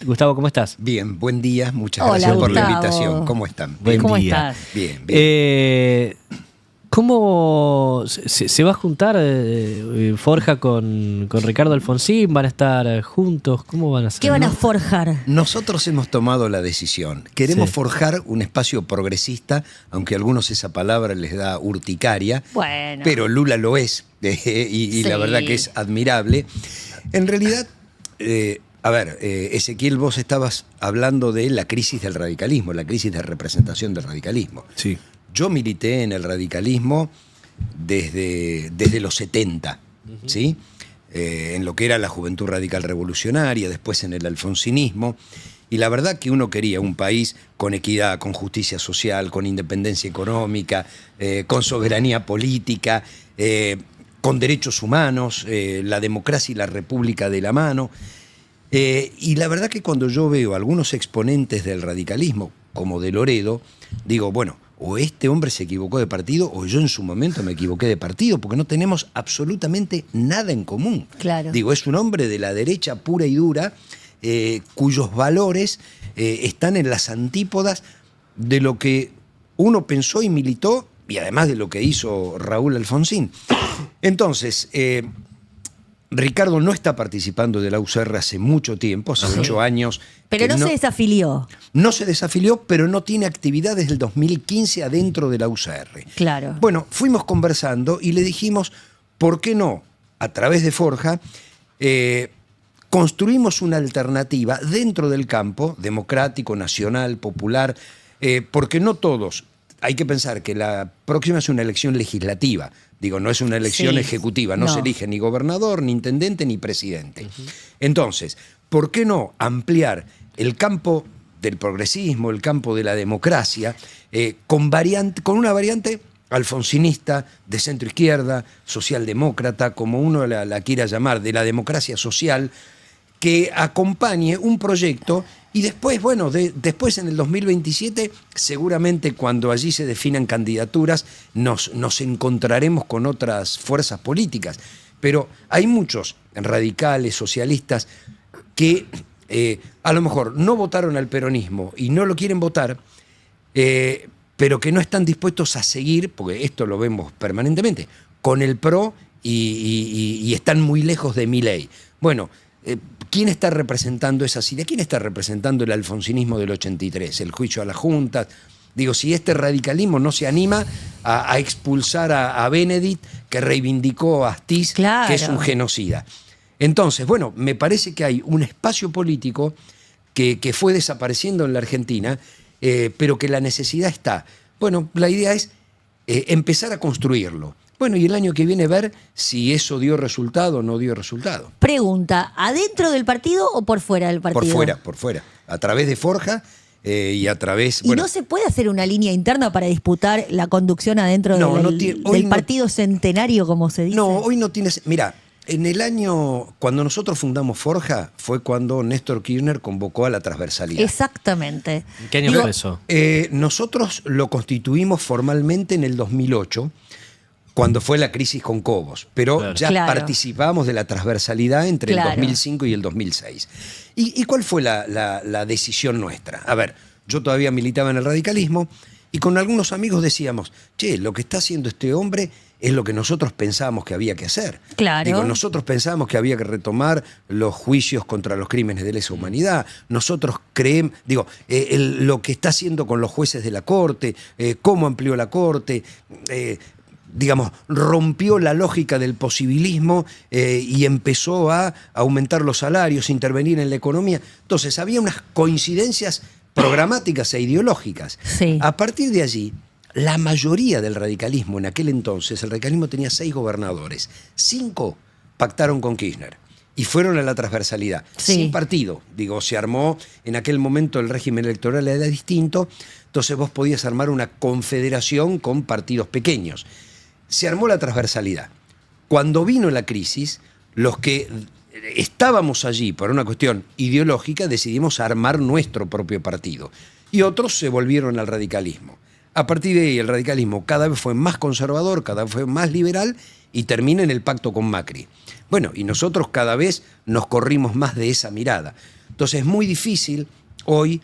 Gustavo, ¿cómo estás? Bien, buen día, muchas Hola, gracias por la Gustavo. invitación. ¿Cómo están? Buen ¿Cómo día. estás? Bien, bien. ¿Cómo se va a juntar Forja con Ricardo Alfonsín? ¿Van a estar juntos? ¿Cómo van a hacer? ¿Qué van a forjar? Nosotros hemos tomado la decisión. Queremos Sí. forjar un espacio progresista, aunque a algunos esa palabra les da urticaria, Bueno. pero Lula lo es, y la Sí. verdad que es admirable. En realidad, Ezequiel, vos estabas hablando de la crisis del radicalismo, la crisis de representación del radicalismo. Sí. Yo milité en el radicalismo desde los 70, ¿sí? En lo que era la Juventud Radical Revolucionaria, después en el alfonsinismo. Y la verdad que uno quería un país con equidad, con justicia social, con independencia económica, con soberanía política, con derechos humanos, la democracia y la república de la mano. Y la verdad que cuando yo veo a algunos exponentes del radicalismo, como de Loredo, digo, bueno, o este hombre se equivocó de partido o yo en su momento me equivoqué de partido, porque no tenemos absolutamente nada en común. Claro. Digo, es un hombre de la derecha pura y dura, cuyos valores están en las antípodas de lo que uno pensó y militó, y además de lo que hizo Raúl Alfonsín. Entonces, Ricardo no está participando de la UCR hace mucho tiempo, hace 8 años. Pero que no se desafilió. No se desafilió, pero no tiene actividad desde el 2015 adentro de la UCR. Claro. Bueno, fuimos conversando y le dijimos, ¿por qué no, a través de Forja, construimos una alternativa dentro del campo democrático, nacional, popular? Porque no todos. Hay que pensar que la próxima es una elección legislativa. Digo, no es una elección Sí. ejecutiva. No se elige ni gobernador, ni intendente, ni presidente. Entonces, ¿por qué no ampliar el campo del progresismo, el campo de la democracia, con una variante alfonsinista, de centro-izquierda, socialdemócrata, como uno la quiera llamar, de la democracia social, que acompañe un proyecto? Y después, bueno, después en el 2027, seguramente cuando allí se definan candidaturas, nos encontraremos con otras fuerzas políticas. Pero hay muchos radicales, socialistas, que a lo mejor no votaron al peronismo y no lo quieren votar, pero que no están dispuestos a seguir, porque esto lo vemos permanentemente, con el PRO y están muy lejos de Milei. Bueno, ¿quién está representando esas ideas? ¿Quién está representando el alfonsinismo del 83? El juicio a las juntas. Digo, si este radicalismo no se anima a expulsar a Benedict, que reivindicó a Astiz, Claro. que es un genocida. Entonces, bueno, me parece que hay un espacio político que fue desapareciendo en la Argentina, pero que la necesidad está. Bueno, la idea es empezar a construirlo. Bueno, y el año que viene ver si eso dio resultado o no dio resultado. Pregunta, ¿adentro del partido o por fuera del partido? Por fuera. A través de Forja y a través... ¿Y no se puede hacer una línea interna para disputar la conducción adentro del partido centenario, como se dice? No, hoy no tienes... Mira, en el año... Cuando nosotros fundamos Forja, fue cuando Néstor Kirchner convocó a la transversalidad. Exactamente. ¿Qué año fue eso? Nosotros lo constituimos formalmente en el 2008, cuando fue la crisis con Cobos, pero Claro. ya Claro. participábamos de la transversalidad entre Claro. el 2005 y el 2006. ¿Y cuál fue la decisión nuestra? A ver, yo todavía militaba en el radicalismo y con algunos amigos decíamos, che, lo que está haciendo este hombre es lo que nosotros pensábamos que había que hacer. Claro. Digo, nosotros pensábamos que había que retomar los juicios contra los crímenes de lesa humanidad. Nosotros creemos, lo que está haciendo con los jueces de la Corte, cómo amplió la Corte, rompió la lógica del posibilismo y empezó a aumentar los salarios, intervenir en la economía. Entonces había unas coincidencias programáticas e ideológicas. Sí. A partir de allí, la mayoría del radicalismo en aquel entonces, el radicalismo tenía 6 gobernadores, 5 pactaron con Kirchner y fueron a la transversalidad, Sí. sin partido. Se armó, en aquel momento el régimen electoral era distinto, entonces vos podías armar una confederación con partidos pequeños. Se armó la transversalidad. Cuando vino la crisis, los que estábamos allí por una cuestión ideológica decidimos armar nuestro propio partido y otros se volvieron al radicalismo. A partir de ahí el radicalismo cada vez fue más conservador, cada vez fue más liberal y termina en el pacto con Macri. Bueno, y nosotros cada vez nos corrimos más de esa mirada. Entonces es muy difícil hoy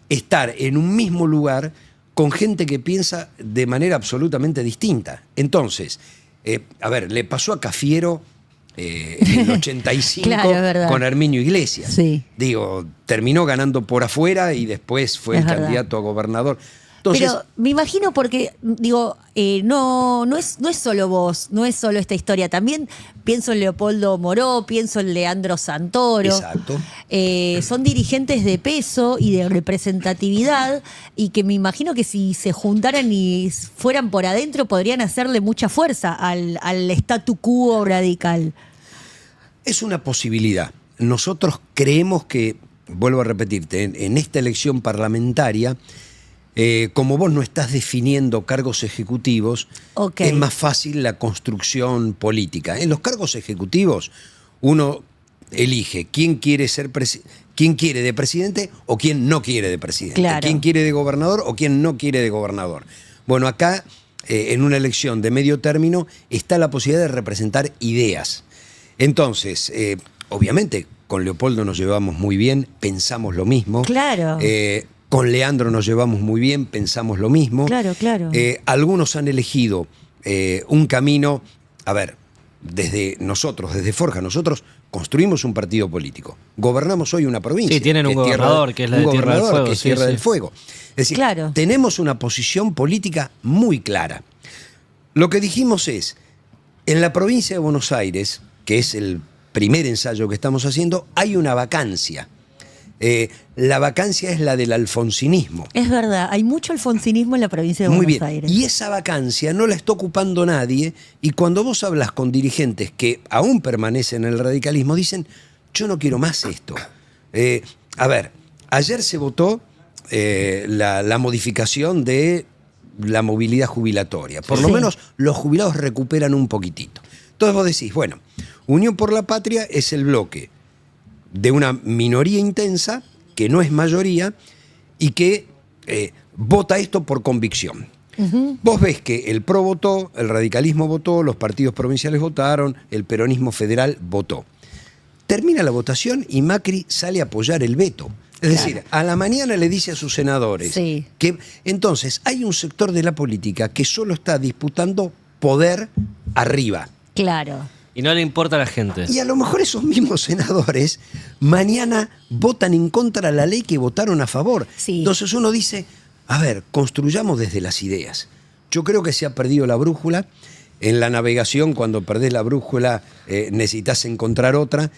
estar en un mismo lugar con gente que piensa de manera absolutamente distinta. Entonces, a ver, le pasó a Cafiero en el 85 claro, con Herminio Iglesias. Sí. Digo, terminó ganando por afuera y después fue el candidato a gobernador. Entonces, pero me imagino porque, digo, no es solo vos, no es solo esta historia. También pienso en Leopoldo Moró, pienso en Leandro Santoro. Exacto. Son dirigentes de peso y de representatividad y que me imagino que si se juntaran y fueran por adentro podrían hacerle mucha fuerza al statu quo radical. Es una posibilidad. Nosotros creemos que, vuelvo a repetirte, en esta elección parlamentaria, como vos no estás definiendo cargos ejecutivos, es más fácil la construcción política. En los cargos ejecutivos uno elige quién quiere de presidente o quién no quiere de presidente. Claro. Quién quiere de gobernador o quién no quiere de gobernador. Bueno, acá en una elección de medio término está la posibilidad de representar ideas. Entonces, obviamente, con Leopoldo nos llevamos muy bien, pensamos lo mismo. Claro. Con Leandro nos llevamos muy bien, pensamos lo mismo. Claro, claro. Algunos han elegido un camino, a ver, desde Forja, nosotros construimos un partido político. Gobernamos hoy una provincia. Sí, tienen un gobernador, que es la de Tierra del Fuego. Que es Tierra del Fuego. Es decir, claro, tenemos una posición política muy clara. Lo que dijimos es, en la provincia de Buenos Aires, que es el primer ensayo que estamos haciendo, hay una vacancia. La vacancia es la del alfonsinismo. Es verdad, hay mucho alfonsinismo en la provincia de Buenos Aires. Y esa vacancia no la está ocupando nadie, y cuando vos hablas con dirigentes que aún permanecen en el radicalismo, dicen, yo no quiero más esto. A ver, ayer se votó la modificación de la movilidad jubilatoria. Por lo menos los jubilados recuperan un poquitito. Entonces vos decís, bueno, Unión por la Patria es el bloque de una minoría intensa, que no es mayoría, y que vota esto por convicción. Vos ves que el PRO votó, el radicalismo votó, los partidos provinciales votaron, el peronismo federal votó. Termina la votación y Macri sale a apoyar el veto. Es decir, a la mañana le dice a sus senadores que entonces hay un sector de la política que solo está disputando poder arriba. Claro. Y no le importa a la gente. Y a lo mejor esos mismos senadores mañana votan en contra de la ley que votaron a favor. Sí. Entonces uno dice, a ver, construyamos desde las ideas. Yo creo que se ha perdido la brújula. En la navegación, cuando perdés la brújula, necesitas encontrar otra.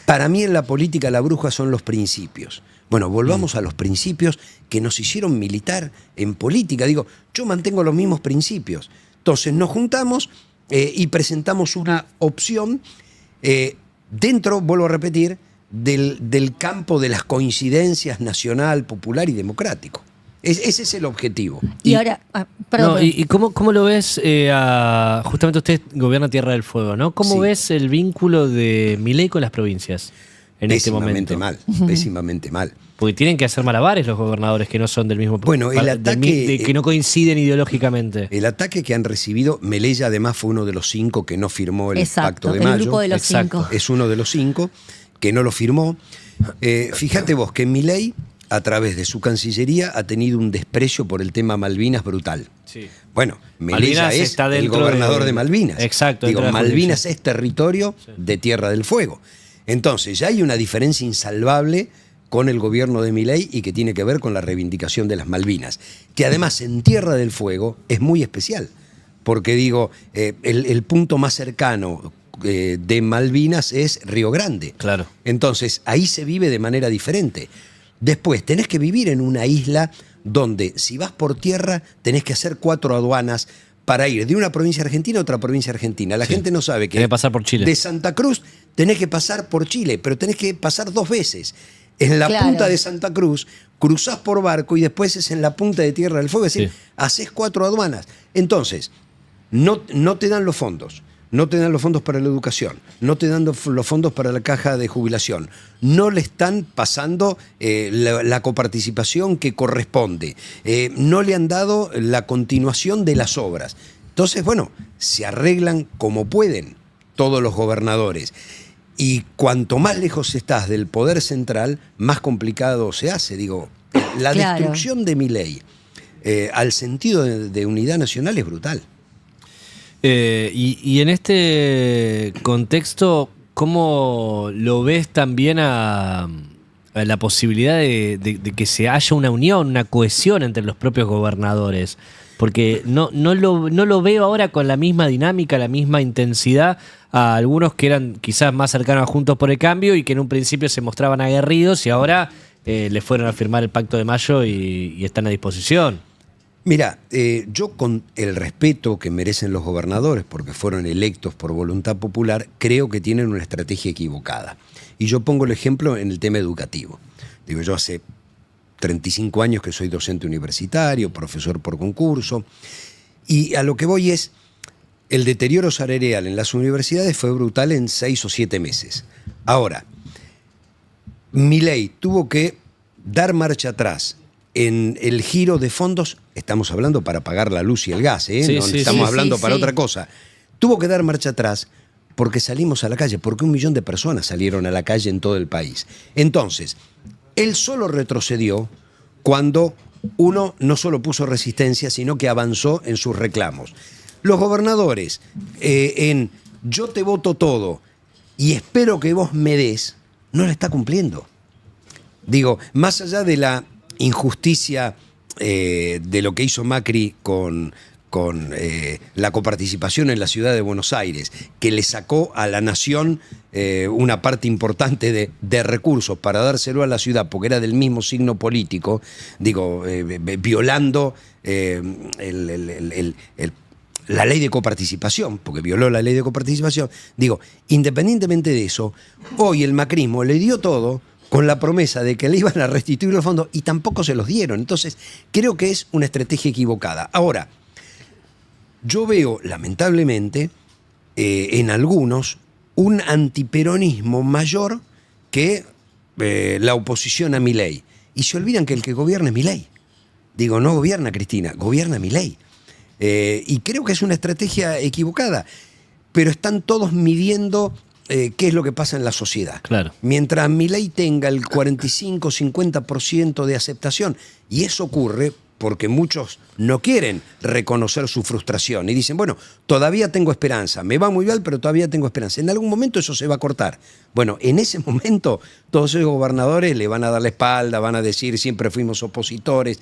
Para mí en la política la brújula son los principios. Bueno, volvamos a los principios que nos hicieron militar en política. Digo, yo mantengo los mismos principios. Entonces nos juntamos y presentamos una opción dentro, vuelvo a repetir, del campo de las coincidencias nacional, popular y democrático. Ese es el objetivo. Y ahora, perdón. No, ¿y cómo lo ves? Justamente usted gobierna Tierra del Fuego, ¿no? ¿Cómo ves el vínculo de Milei con las provincias en este momento? Pésimamente mal. Porque tienen que hacer malabares los gobernadores que no son del mismo... Bueno, el ataque... que no coinciden ideológicamente. El ataque que han recibido, Milei además fue uno de los 5 que no firmó el Pacto de Mayo. El grupo de los 5. Es uno de los 5 que no lo firmó. Fíjate vos que Milei, a través de su Cancillería, ha tenido un desprecio por el tema Malvinas brutal. Sí. Bueno, Milei es el gobernador de Malvinas. Exacto. Digo, Malvinas es territorio de Tierra del Fuego. Entonces ya hay una diferencia insalvable con el gobierno de Milei y que tiene que ver con la reivindicación de las Malvinas, que además en Tierra del Fuego es muy especial, porque digo, el punto más cercano de Malvinas es Río Grande. Claro. Entonces ahí se vive de manera diferente. Después tenés que vivir en una isla donde si vas por tierra tenés que hacer 4 aduanas para ir de una provincia argentina a otra provincia argentina. La gente no sabe que tenés que pasar por Chile. De Santa Cruz tenés que pasar por Chile, pero tenés que pasar 2 veces. En la punta de Santa Cruz, cruzás por barco y después es en la punta de Tierra del Fuego. Es decir, haces 4 aduanas. Entonces, no te dan los fondos. No te dan los fondos para la educación. No te dan los fondos para la caja de jubilación. No le están pasando la coparticipación que corresponde. No le han dado la continuación de las obras. Entonces, bueno, se arreglan como pueden todos los gobernadores. Y cuanto más lejos estás del poder central, más complicado se hace. Digo, la Claro. destrucción de Milei al sentido de unidad nacional es brutal. Y en este contexto, ¿cómo lo ves también a la posibilidad de que se haya una unión, una cohesión entre los propios gobernadores? Porque no lo veo ahora con la misma dinámica, la misma intensidad a algunos que eran quizás más cercanos a Juntos por el Cambio y que en un principio se mostraban aguerridos y ahora le fueron a firmar el Pacto de Mayo y están a disposición. Mira, yo con el respeto que merecen los gobernadores, porque fueron electos por voluntad popular, creo que tienen una estrategia equivocada. Y yo pongo el ejemplo en el tema educativo. Digo, yo hace 35 años que soy docente universitario, profesor por concurso, y a lo que voy es, el deterioro salarial en las universidades fue brutal en 6 o 7 meses. Ahora, Milei tuvo que dar marcha atrás en el giro de fondos, estamos hablando para pagar la luz y el gas, Sí, no sí, estamos sí, hablando sí, para sí. otra cosa. Tuvo que dar marcha atrás porque salimos a la calle, porque 1 millón de personas salieron a la calle en todo el país. Entonces, él solo retrocedió cuando uno no solo puso resistencia, sino que avanzó en sus reclamos. Los gobernadores, en yo te voto todo y espero que vos me des, no lo está cumpliendo. Digo, más allá de la injusticia de lo que hizo Macri con la coparticipación en la ciudad de Buenos Aires, que le sacó a la nación una parte importante de recursos para dárselo a la ciudad, porque era del mismo signo político, digo, violando la ley de coparticipación, porque violó la ley de coparticipación. Digo, independientemente de eso, hoy el macrismo le dio todo con la promesa de que le iban a restituir los fondos y tampoco se los dieron. Entonces, creo que es una estrategia equivocada. Ahora, yo veo, lamentablemente, en algunos, un antiperonismo mayor que la oposición a Milei. Y se olvidan que el que gobierna es Milei. Digo, no gobierna Cristina, gobierna Milei. Y creo que es una estrategia equivocada. Pero están todos midiendo qué es lo que pasa en la sociedad. Claro. Mientras Milei tenga el 45-50% de aceptación, y eso ocurre porque muchos no quieren reconocer su frustración y dicen, bueno, todavía tengo esperanza, me va muy mal, pero todavía tengo esperanza. En algún momento eso se va a cortar. Bueno, en ese momento todos esos gobernadores le van a dar la espalda, van a decir siempre fuimos opositores.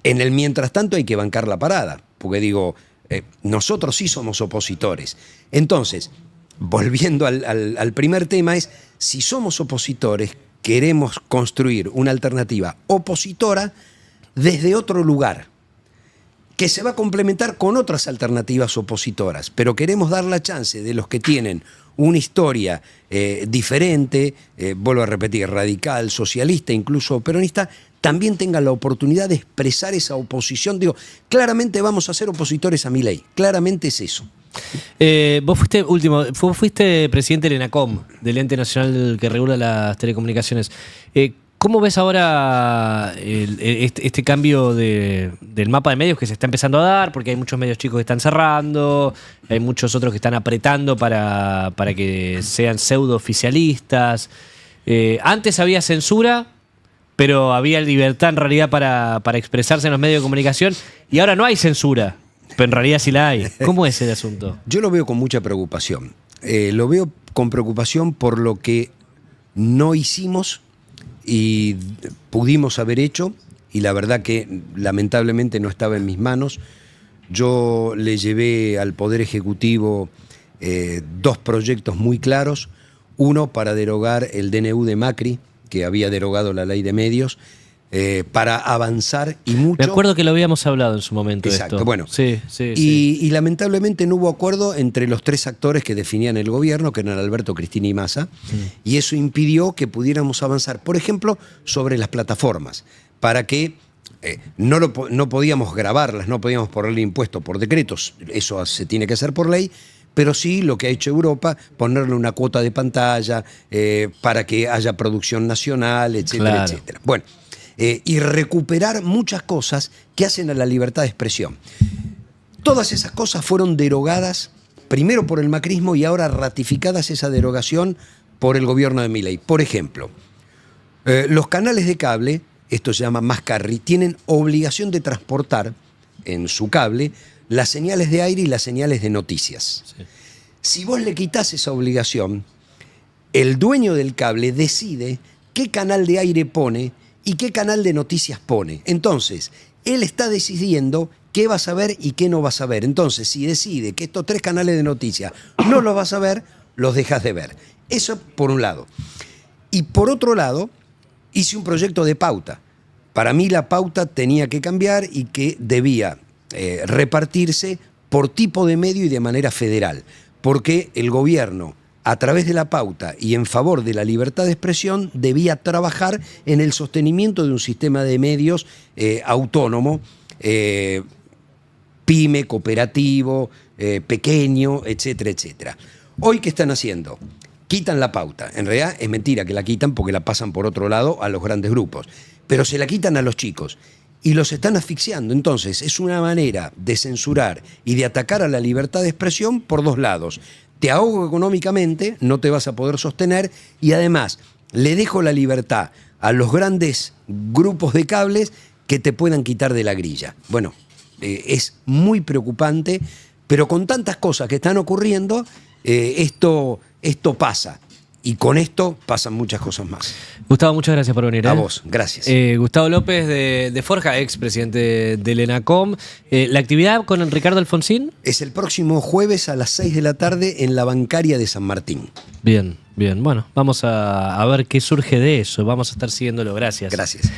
En el mientras tanto hay que bancar la parada, porque digo, nosotros sí somos opositores. Entonces, volviendo al primer tema, es si somos opositores, queremos construir una alternativa opositora desde otro lugar, que se va a complementar con otras alternativas opositoras, pero queremos dar la chance de los que tienen una historia diferente, vuelvo a repetir, radical, socialista, incluso peronista, también tengan la oportunidad de expresar esa oposición. Digo, claramente vamos a ser opositores a Milei, claramente es eso. Vos fuiste presidente del ENACOM, del Ente Nacional que regula las telecomunicaciones. ¿Cómo ves ahora este cambio del mapa de medios que se está empezando a dar? Porque hay muchos medios chicos que están cerrando, hay muchos otros que están apretando para que sean pseudo oficialistas. Antes había censura, pero había libertad en realidad para expresarse en los medios de comunicación, y ahora no hay censura, pero en realidad sí la hay. ¿Cómo es el asunto? Yo lo veo con mucha preocupación. Lo veo con preocupación por lo que no hicimos y pudimos haber hecho, y la verdad que lamentablemente no estaba en mis manos. Yo le llevé al Poder Ejecutivo 2 proyectos muy claros. Uno para derogar el DNU de Macri, que había derogado la ley de medios, para avanzar y mucho. Me acuerdo que lo habíamos hablado en su momento. Exacto, esto. bueno. Sí. Y lamentablemente no hubo acuerdo entre los 3 actores que definían el gobierno, que eran Alberto, Cristina y Massa, y eso impidió que pudiéramos avanzar, por ejemplo, sobre las plataformas, para que no podíamos grabarlas, no podíamos ponerle impuesto por decretos, eso se tiene que hacer por ley, pero sí lo que ha hecho Europa, ponerle una cuota de pantalla para que haya producción nacional, etcétera, Claro. etcétera. Bueno, y recuperar muchas cosas que hacen a la libertad de expresión. Todas esas cosas fueron derogadas primero por el macrismo y ahora ratificadas esa derogación por el gobierno de Milei. Por ejemplo, los canales de cable, esto se llama Mascarri, tienen obligación de transportar en su cable las señales de aire y las señales de noticias. Sí. Si vos le quitás esa obligación, el dueño del cable decide qué canal de aire pone y qué canal de noticias pone. Entonces, él está decidiendo qué vas a ver y qué no vas a ver. Entonces, si decide que estos 3 canales de noticias no los vas a ver, los dejas de ver. Eso por un lado. Y por otro lado, hice un proyecto de pauta. Para mí la pauta tenía que cambiar y que debía repartirse por tipo de medio y de manera federal, porque el gobierno, a través de la pauta y en favor de la libertad de expresión, debía trabajar en el sostenimiento de un sistema de medios autónomo, pyme, cooperativo, pequeño, etcétera, etcétera. Hoy, ¿qué están haciendo? Quitan la pauta. En realidad es mentira que la quitan porque la pasan por otro lado a los grandes grupos, pero se la quitan a los chicos y los están asfixiando. Entonces es una manera de censurar y de atacar a la libertad de expresión por 2 lados. Te ahogo económicamente, no te vas a poder sostener y además le dejo la libertad a los grandes grupos de cables que te puedan quitar de la grilla. Bueno, es muy preocupante, pero con tantas cosas que están ocurriendo, esto pasa. Y con esto pasan muchas cosas más. Gustavo, muchas gracias por venir. A vos, gracias. Gustavo López de Forja, ex presidente del ENACOM. ¿La actividad con Ricardo Alfonsín? Es el próximo jueves a las 6 de la tarde en la Bancaria de San Martín. Bien, bien. Bueno, vamos a ver qué surge de eso. Vamos a estar siguiéndolo. Gracias. Gracias.